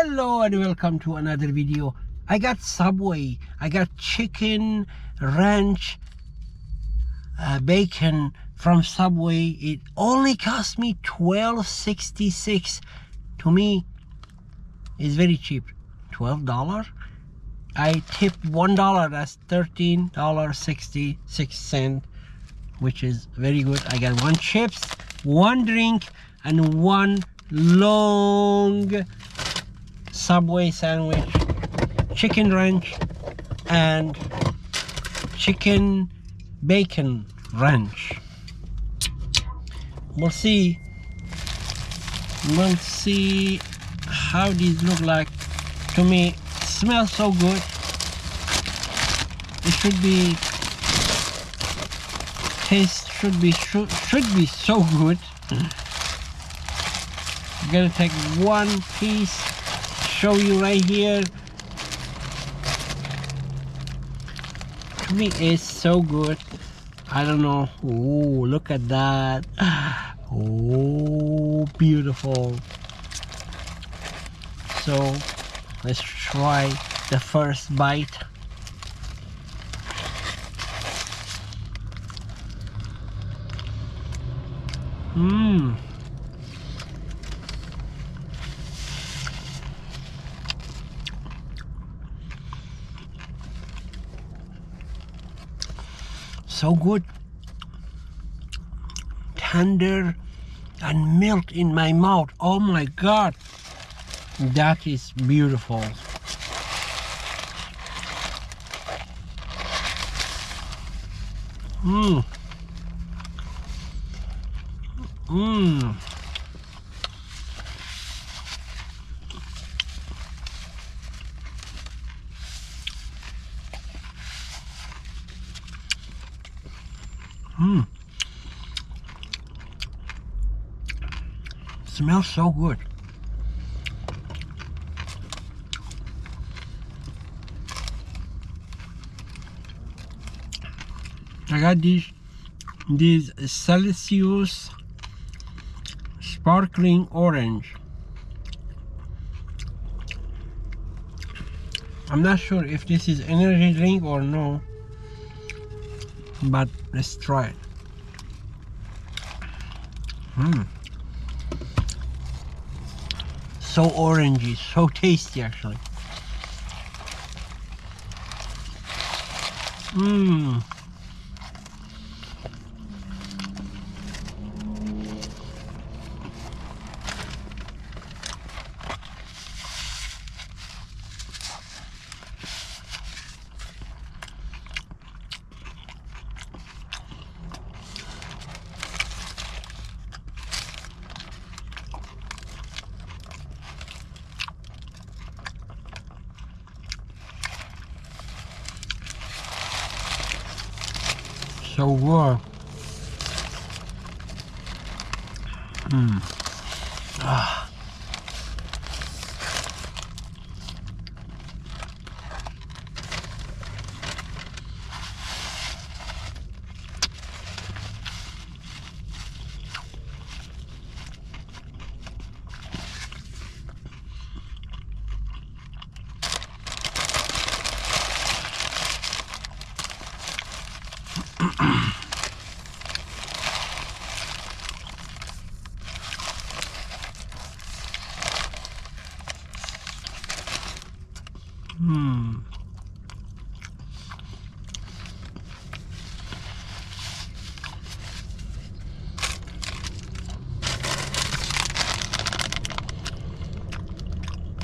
Hello and welcome to another video. I got Subway. I got chicken ranch bacon from Subway. It only cost me $12.66. To me, it's very cheap. $12. I tipped $1. That's $13.66, which is very good. I got one chips, one drink, and one long Subway sandwich, chicken ranch, and chicken bacon ranch. We'll see how these look like. To me, it smells so good. It should be should be so good. I'm gonna take one piece, show you right here. To me, it's so good. I don't know. Oh, look at that. Oh, beautiful. So let's try the first bite. So good, tender and melt in my mouth. Oh my God, that is beautiful. Smells so good. I got these Celsius sparkling orange. I'm not sure if this is energy drink or no, but let's try it. So orangey, so tasty actually. So good.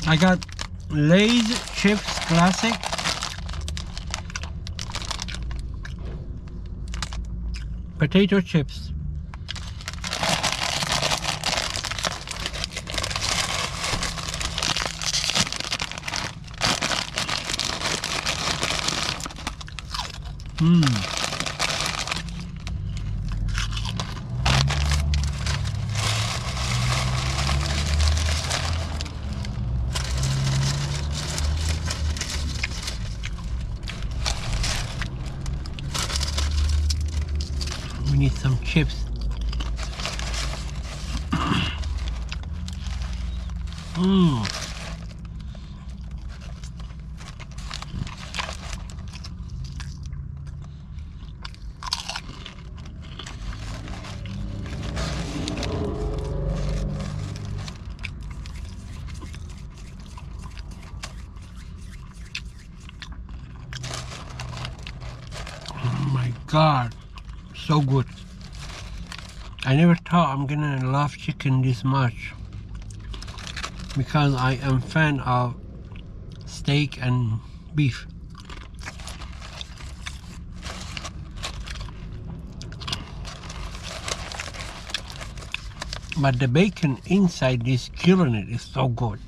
I got Lay's Chips Classic. Potato chips. We need some chips. god, so good. I never thought I'm gonna love chicken this much because I am fan of steak and beef. But the bacon inside is killing it. It's so good.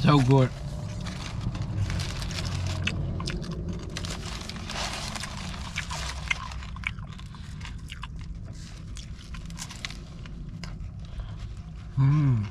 So good. Mmm.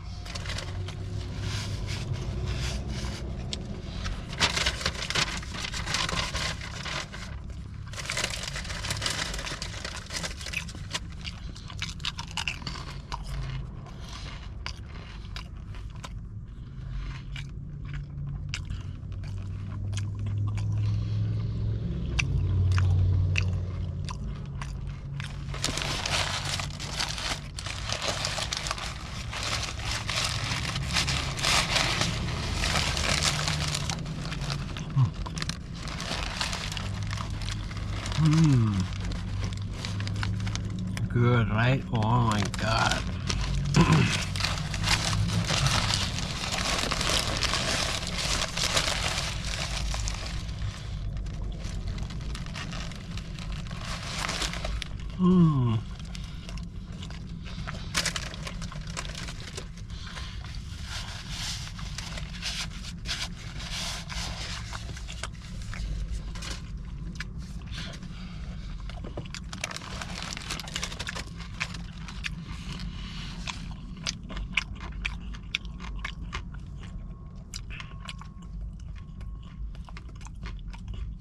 Mmm. Good, right? Oh my god. Mmm.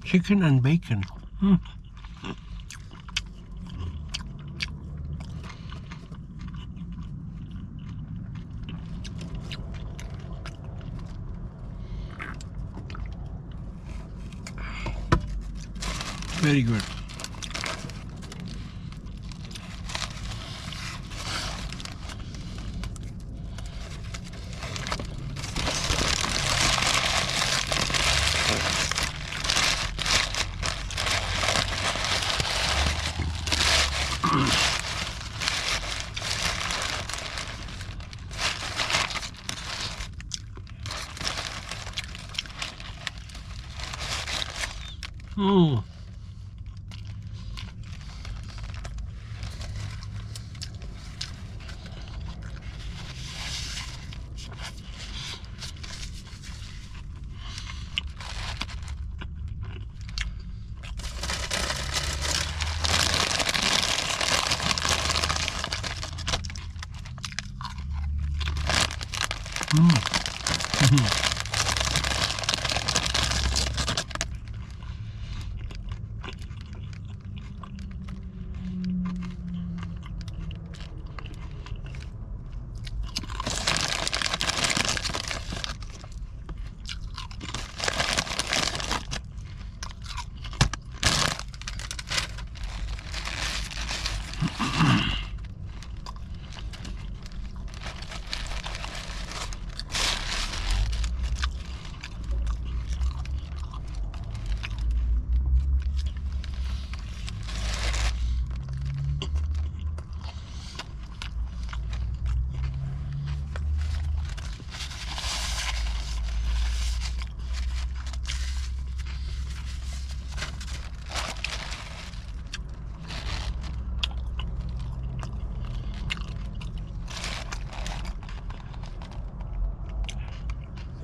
Chicken and bacon. Mm. Very good. Mm. Mm.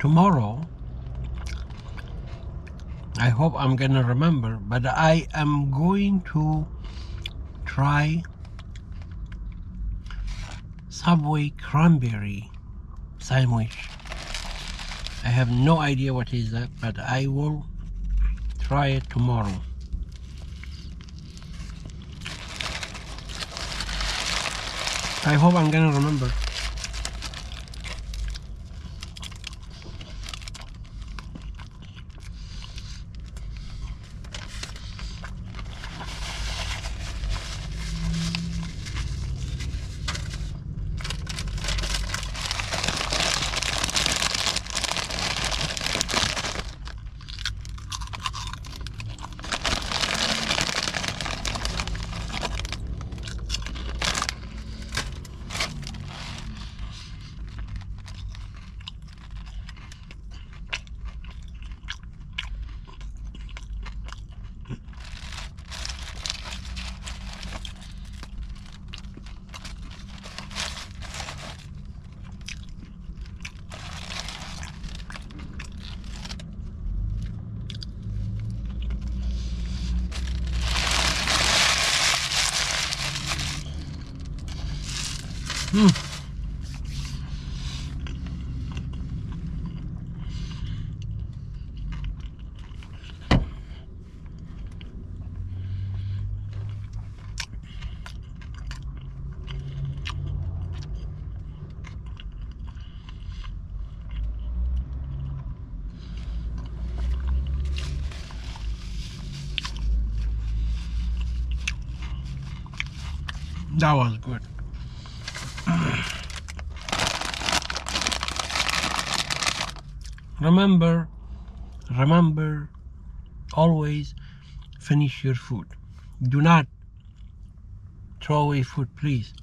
tomorrow, I hope I'm gonna remember, but I am going to try Subway cranberry sandwich. I have no idea what is that, but I will try it tomorrow. I hope I'm gonna remember. That was good. Remember, always finish your food. Do not throw away food, please.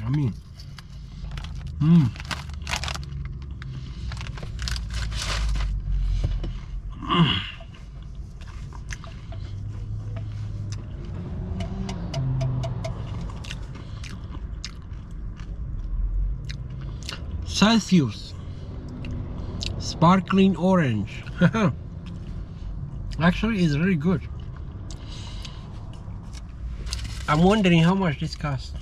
Yummy. Celsius sparkling orange. Actually, it's really good. I'm wondering how much this costs.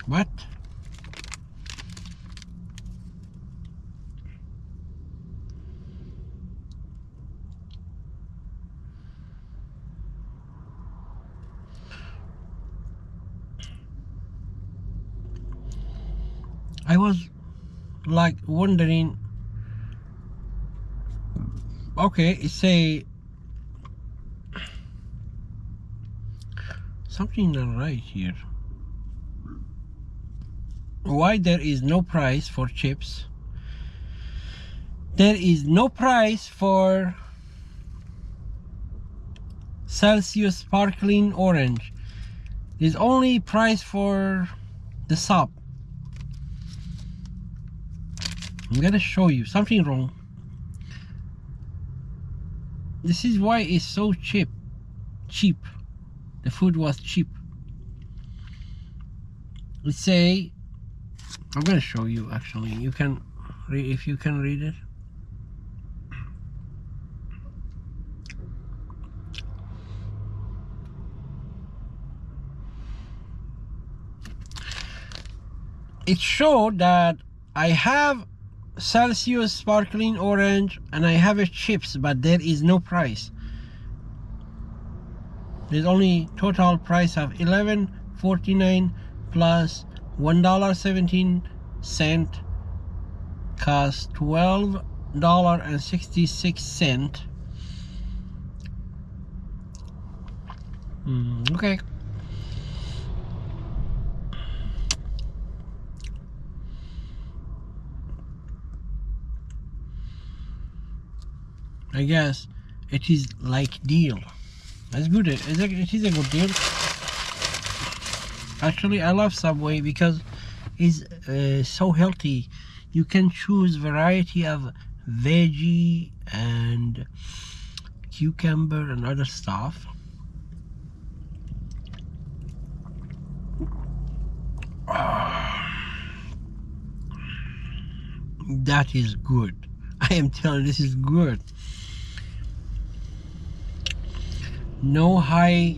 What? I was like wondering, okay, it say something not right here. Why there is no price for chips? There is no price for Celsius sparkling orange. There's only price for the sub. I'm gonna show you something wrong. This is why it's so cheap. The food was cheap. Let's say, I'm gonna show you actually. You can read, if you can read it. it showed that I have Celsius sparkling orange and I have a chips, but there is no price. There's only total price of $11.49 plus $1.17 cost $12.66. Okay. I guess it is like deal. That's good. It is a good deal. Actually, I love Subway because it's so healthy. You can choose variety of veggie and cucumber and other stuff. That is good. I am telling you, this is good. No high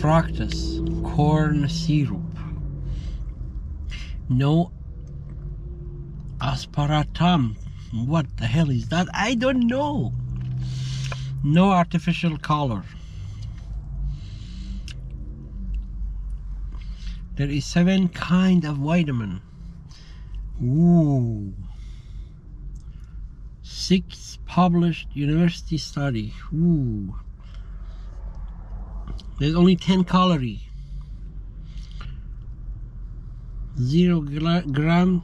fructose corn syrup. No aspartame. What the hell is that? I don't know. No artificial color. There is 7 kind of vitamin. Ooh. 6 published university study. Ooh. There's only 10 calories. 0 gram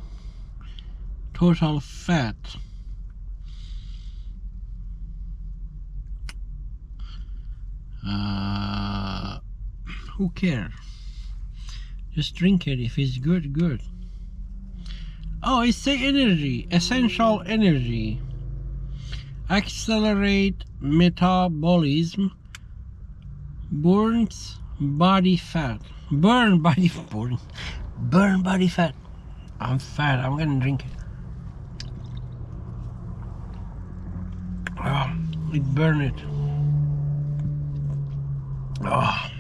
total fat. Who cares? Just drink it. If it's good, good. Oh, it's the energy, essential energy. Accelerate metabolism. Burns body fat. Burn body fat. I'm fat. I'm gonna drink it. Oh, it burn it. Oh.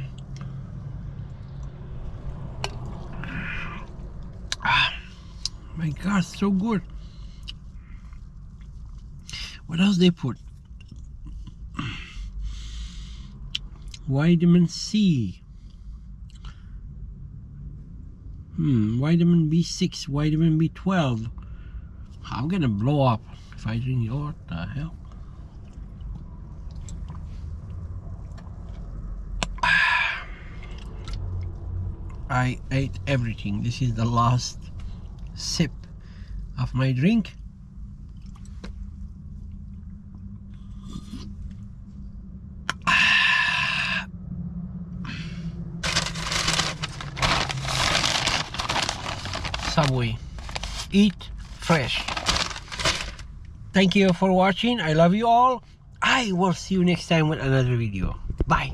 My God, so good. What else they put? Vitamin C. Vitamin B6, vitamin B12. I'm gonna blow up if I drink it. What the hell? I ate everything. This is the last sip of my drink. Subway. Eat fresh. Thank you for watching. I love you all. I will see you next time with another video. Bye.